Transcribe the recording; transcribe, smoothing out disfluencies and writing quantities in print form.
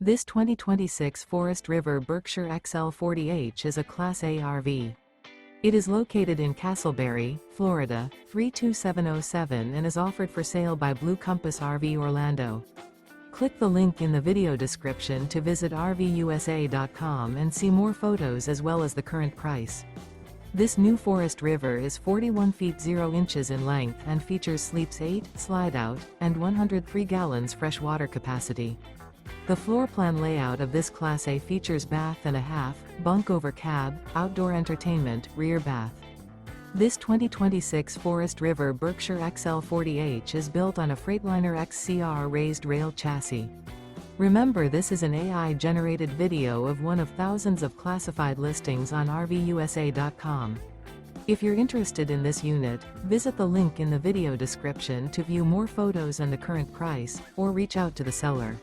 This 2026 Forest River Berkshire XL 40H is a Class A RV. It is located in Casselberry, Florida, 32707 and is offered for sale by Blue Compass RV Orlando. Click the link in the video description to visit RVUSA.com and see more photos as well as the current price. This new Forest River is 41 feet 0 inches in length and features sleeps 8, slide-out, and 103 gallons fresh water capacity. The floor plan layout of this Class A features bath and a half, bunk over cab, outdoor entertainment, rear bath. This 2026 Forest River Berkshire XL 40H is built on a Freightliner XCR Raised Rail chassis. Remember, this is an AI-generated video of one of thousands of classified listings on RVUSA.com. If you're interested in this unit, visit the link in the video description to view more photos and the current price, or reach out to the seller.